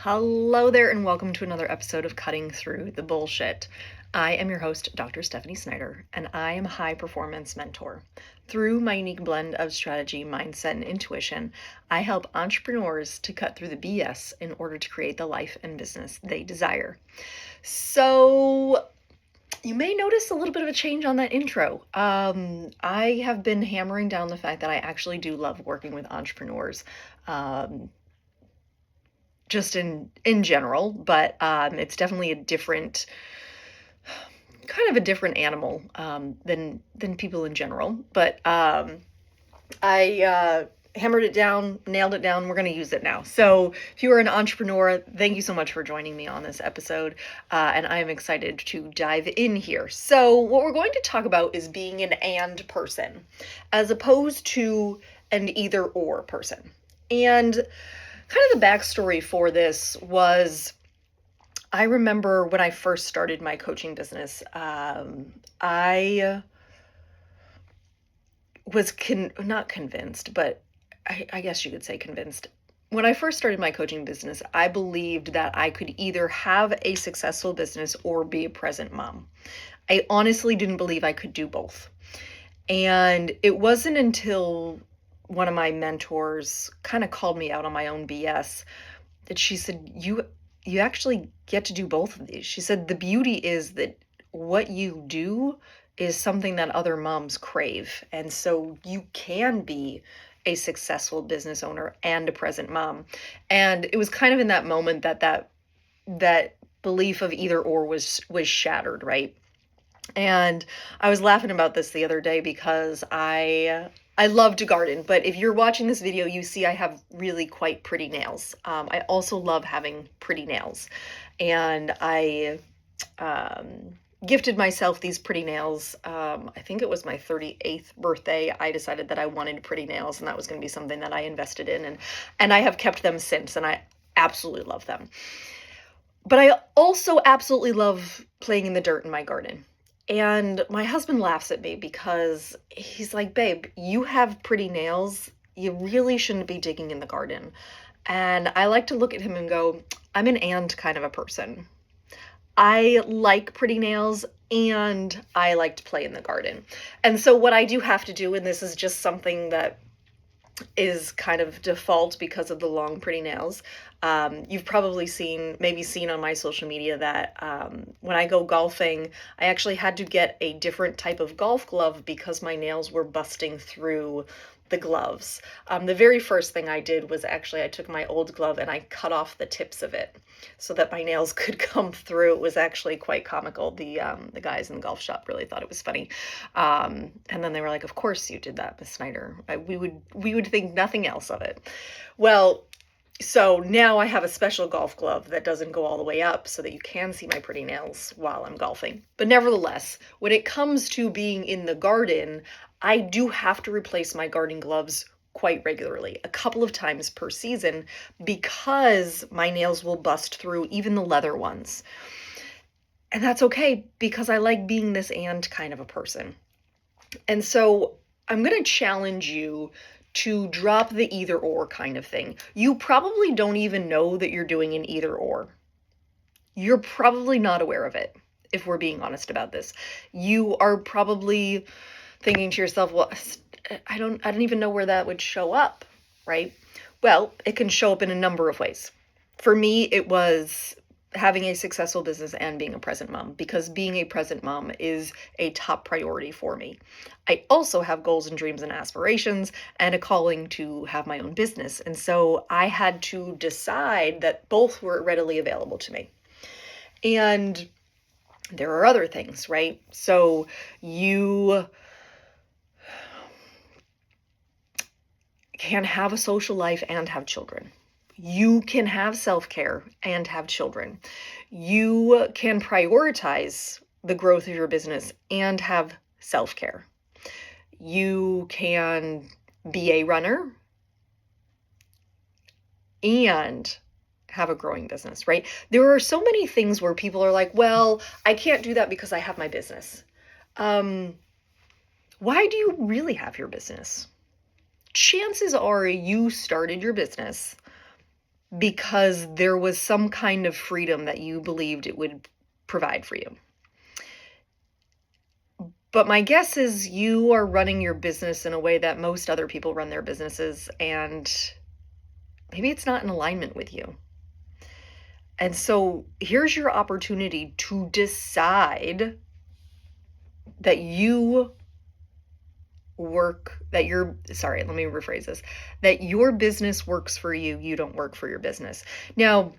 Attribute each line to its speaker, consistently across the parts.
Speaker 1: Hello there, and welcome to another episode of Cutting Through the Bullshit. I am your host, Dr. Stephanie Snyder, and I am a high performance mentor. Through my unique blend of strategy, mindset, and intuition, I help entrepreneurs to cut through the BS in order to create the life and business they desire. So, you may notice a little bit of a change on that intro. I have been hammering down the fact that I actually do love working with entrepreneurs. Just in general, but it's definitely a different kind of a different animal than people in general. But I hammered it down, nailed it down. We're going to use it now. So if you are an entrepreneur, thank you so much for joining me on this episode. And I am excited to dive in here. So what we're going to talk about is being an and person as opposed to an either or person. And kind of the backstory for this was, I remember when I first started my coaching business, I was not convinced, but I guess you could say convinced. When I first started my coaching business, I believed that I could either have a successful business or be a present mom. I honestly didn't believe I could do both. And it wasn't until one of my mentors kind of called me out on my own BS that she said, you actually get to do both of these. She said, the beauty is that what you do is something that other moms crave. And so you can be a successful business owner and a present mom. And it was kind of in that moment that belief of either or was shattered, right? And I was laughing about this the other day because I love to garden, but if you're watching this video, you see I have really quite pretty nails. I also love having pretty nails, and I gifted myself these pretty nails. I think it was my 38th birthday. I decided that I wanted pretty nails, and that was going to be something that I invested in, and I have kept them since, and I absolutely love them. But I also absolutely love playing in the dirt in my garden. And my husband laughs at me because he's like, babe, you have pretty nails. You really shouldn't be digging in the garden. And I like to look at him and go, I'm an and kind of a person. I like pretty nails and I like to play in the garden. And so what I do have to do, and this is just something that is kind of default because of the long pretty nails. You've probably seen on my social media that when I go golfing, I actually had to get a different type of golf glove because my nails were busting through the gloves. The very first thing I did was actually I took my old glove and I cut off the tips of it so that my nails could come through. It was actually quite comical. The guys in the golf shop really thought it was funny. And then they were like, of course you did that, Miss Snyder. We would think nothing else of it. Well, so now I have a special golf glove that doesn't go all the way up so that you can see my pretty nails while I'm golfing. But nevertheless, when it comes to being in the garden, I do have to replace my garden gloves quite regularly, a couple of times per season, because my nails will bust through, even the leather ones. And that's okay because I like being this and kind of a person. And so I'm going to challenge you to drop the either or kind of thing. You probably don't even know that you're doing an either or. You're probably not aware of it, if we're being honest about this. You are probably thinking to yourself, well, I don't even know where that would show up, right? Well, it can show up in a number of ways. For me, it was having a successful business and being a present mom, because being a present mom is a top priority for me. I also have goals and dreams and aspirations and a calling to have my own business. And so I had to decide that both were readily available to me. And there are other things, right? So you can have a social life and have children. You can have self-care and have children. You can prioritize the growth of your business and have self-care. You can be a runner and have a growing business, right? There are so many things where people are like, well, I can't do that because I have my business. Why do you really have your business? Chances are you started your business because there was some kind of freedom that you believed it would provide for you. But my guess is you are running your business in a way that most other people run their businesses, and maybe it's not in alignment with you. And so here's your opportunity to decide that you let me rephrase this, that your business works for you, you don't work for your business. Now,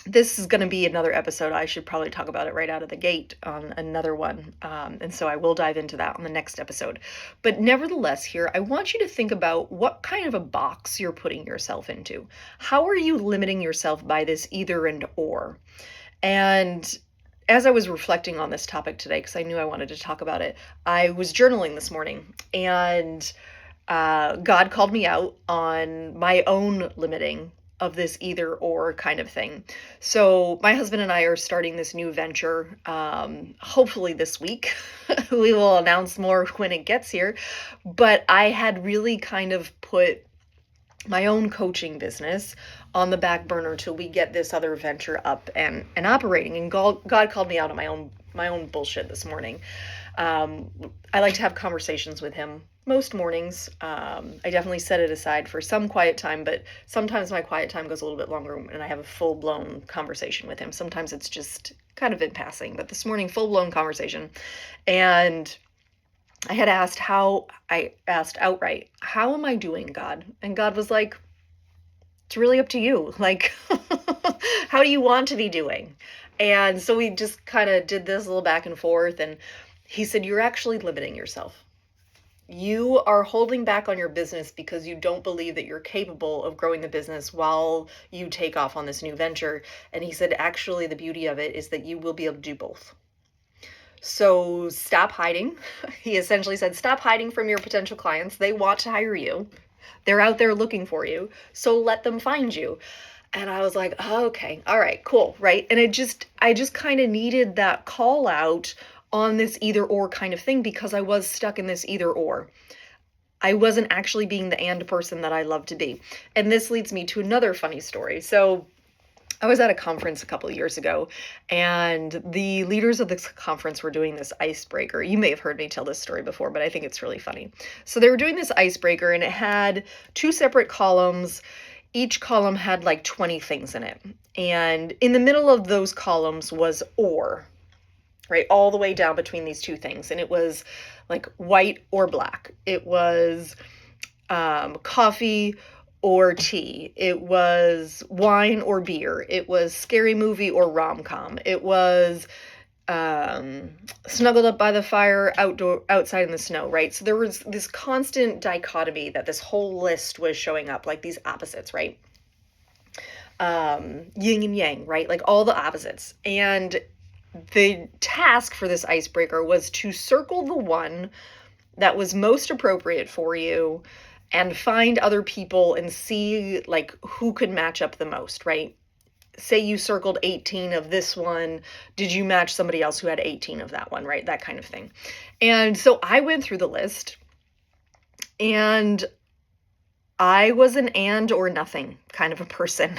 Speaker 1: this is going to be another episode. I should probably talk about it right out of the gate on another one. And so I will dive into that on the next episode. But nevertheless, here, I want you to think about what kind of a box you're putting yourself into. How are you limiting yourself by this either and or? And as I was reflecting on this topic today, because I knew I wanted to talk about it, I was journaling this morning, and God called me out on my own limiting of this either or kind of thing. So my husband and I are starting this new venture, hopefully this week. We will announce more when it gets here. But I had really kind of put my own coaching business on the back burner till we get this other venture up and operating. And God called me out on my own bullshit this morning. I like to have conversations with him most mornings. I definitely set it aside for some quiet time, but sometimes my quiet time goes a little bit longer and I have a full-blown conversation with him. Sometimes it's just kind of in passing, but this morning, full-blown conversation. And I asked outright, how am I doing, God? And God was like, it's really up to you. Like, how do you want to be doing? And so we just kind of did this little back and forth. And he said, you're actually limiting yourself. You are holding back on your business because you don't believe that you're capable of growing the business while you take off on this new venture. And he said, actually, the beauty of it is that you will be able to do both. So stop hiding. He essentially said, stop hiding from your potential clients. They want to hire you. They're out there looking for you. So let them find you. And I was like, oh, okay, all right, cool, right? And I just kind of needed that call out on this either or kind of thing because I was stuck in this either or. I wasn't actually being the and person that I love to be. And this leads me to another funny story. So I was at a conference a couple of years ago, and the leaders of this conference were doing this icebreaker. You may have heard me tell this story before, but I think it's really funny. So they were doing this icebreaker, and it had two separate columns. Each column had like 20 things in it. And in the middle of those columns was or, right? All the way down between these two things. And it was like white or black. It was coffee or tea. It was wine or beer. It was scary movie or rom-com. It was snuggled up by the fire, outside in the snow, right? So there was this constant dichotomy that this whole list was showing up, like these opposites, right? Yin and yang, right? Like all the opposites. And the task for this icebreaker was to circle the one that was most appropriate for you and find other people and see like who could match up the most, right? Say you circled 18 of this one. Did you match somebody else who had 18 of that one, right? That kind of thing. And so I went through the list and I was an and or nothing kind of a person.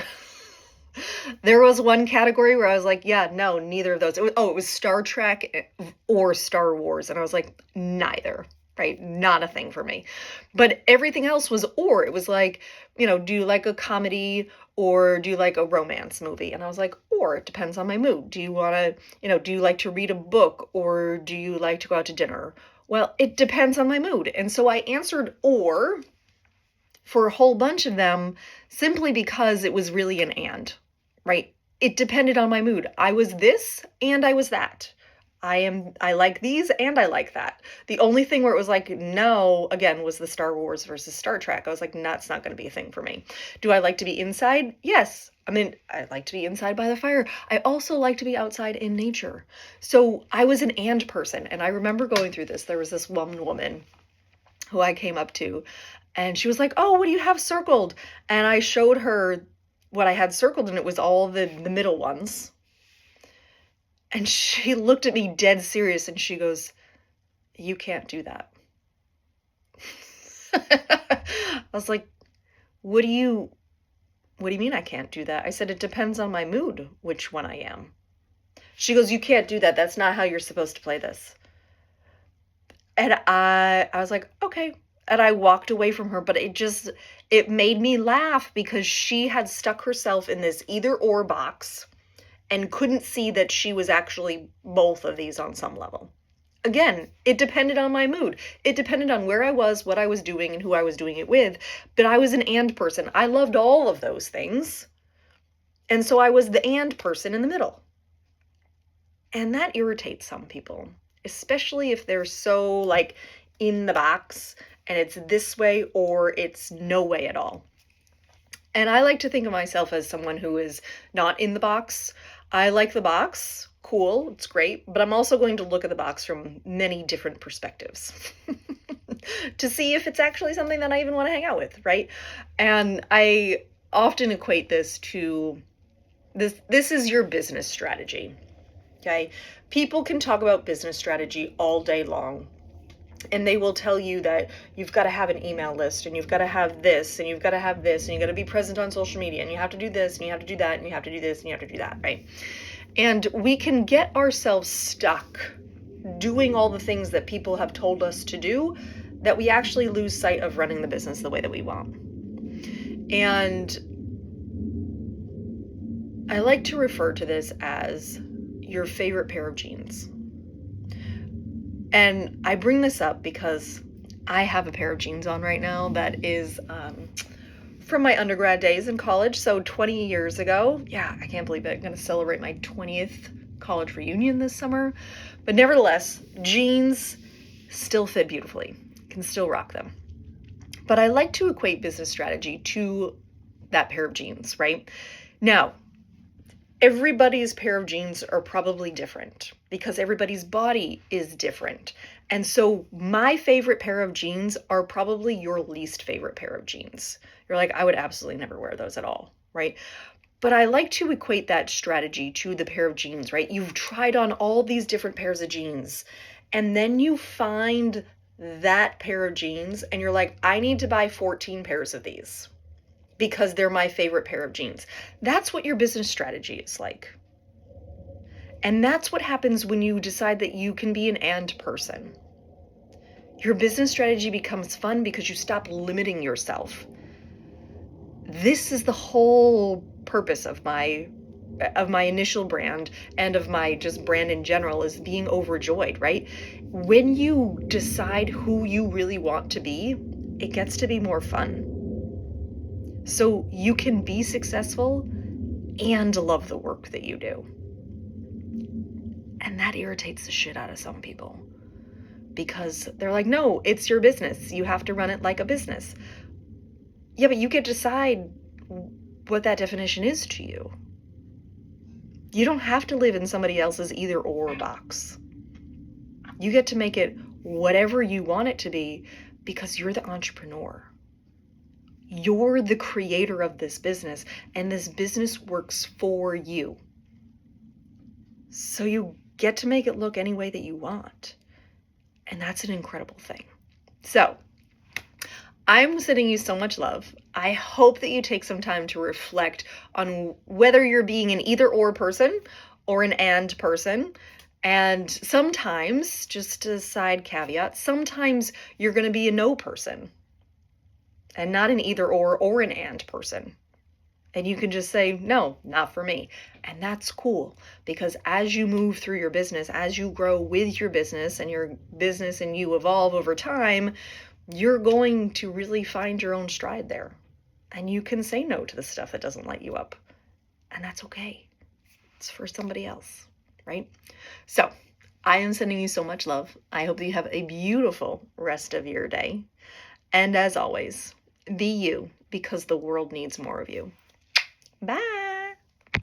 Speaker 1: There was one category where I was like, yeah, no, neither of those. It was Star Trek or Star Wars. And I was like, neither, right? Not a thing for me. But everything else was or. It was like, do you like a comedy or do you like a romance movie? And I was like, or it depends on my mood. Do you want to, do you like to read a book or do you like to go out to dinner? Well, it depends on my mood. And so I answered or for a whole bunch of them simply because it was really an and. Right? It depended on my mood. I was this and I was that. I like these and I like that. The only thing where it was like, no, again, was the Star Wars versus Star Trek. I was like, that's not going to be a thing for me. Do I like to be inside? Yes. I mean, I like to be inside by the fire. I also like to be outside in nature. So I was an and person. And I remember going through this. There was this one woman who I came up to and she was like, oh, what do you have circled? And I showed her what I had circled and it was all the middle ones. And she looked at me dead serious and she goes, you can't do that. I was like, what do you What do you mean I can't do that? I said, it depends on my mood, which one I am. She goes, you can't do that. That's not how you're supposed to play this. And I was like, okay. And I walked away from her, but it made me laugh because she had stuck herself in this either or box and couldn't see that she was actually both of these on some level. Again, it depended on my mood. It depended on where I was, what I was doing, and who I was doing it with. But I was an and person. I loved all of those things. And so I was the and person in the middle. And that irritates some people, especially if they're so like in the box and it's this way or it's no way at all. And I like to think of myself as someone who is not in the box. I like the box. Cool, it's great, but I'm also going to look at the box from many different perspectives to see if it's actually something that I even want to hang out with, right? And I often equate this to this is your business strategy. Okay? People can talk about business strategy all day long. And they will tell you that you've got to have an email list and you've got to have this and you've got to have this and you've got to be present on social media and you have to do this and you have to do that and you have to do this and you have to do that, right? And we can get ourselves stuck doing all the things that people have told us to do that we actually lose sight of running the business the way that we want. And I like to refer to this as your favorite pair of jeans. And I bring this up because I have a pair of jeans on right now that is from my undergrad days in college. So 20 years ago. Yeah, I can't believe it. I'm going to celebrate my 20th college reunion this summer. But nevertheless, jeans still fit beautifully. Can still rock them. But I like to equate business strategy to that pair of jeans, right? Now, everybody's pair of jeans are probably different because everybody's body is different. And so my favorite pair of jeans are probably your least favorite pair of jeans. You're like, I would absolutely never wear those at all, right? But I like to equate that strategy to the pair of jeans, right? You've tried on all these different pairs of jeans, and then you find that pair of jeans, and you're like, I need to buy 14 pairs of these because they're my favorite pair of jeans. That's what your business strategy is like. And that's what happens when you decide that you can be an and person. Your business strategy becomes fun because you stop limiting yourself. This is the whole purpose of my initial brand and of my just brand in general, is being overjoyed, right? When you decide who you really want to be, it gets to be more fun. So you can be successful and love the work that you do. And that irritates the shit out of some people because they're like, no, it's your business. You have to run it like a business. Yeah, but you get to decide what that definition is to you. You don't have to live in somebody else's either or box. You get to make it whatever you want it to be because you're the entrepreneur. You're the creator of this business, and this business works for you. So you get to make it look any way that you want. And that's an incredible thing. So I'm sending you so much love. I hope that you take some time to reflect on whether you're being an either or person or an and person. And sometimes, just a side caveat, sometimes you're going to be a no person and not an either or an and person. And you can just say, no, not for me. And that's cool because as you move through your business, as you grow with your business and you evolve over time, you're going to really find your own stride there. And you can say no to the stuff that doesn't light you up. And that's okay. It's for somebody else, right? So I am sending you so much love. I hope that you have a beautiful rest of your day. And as always, be you because the world needs more of you. Bye.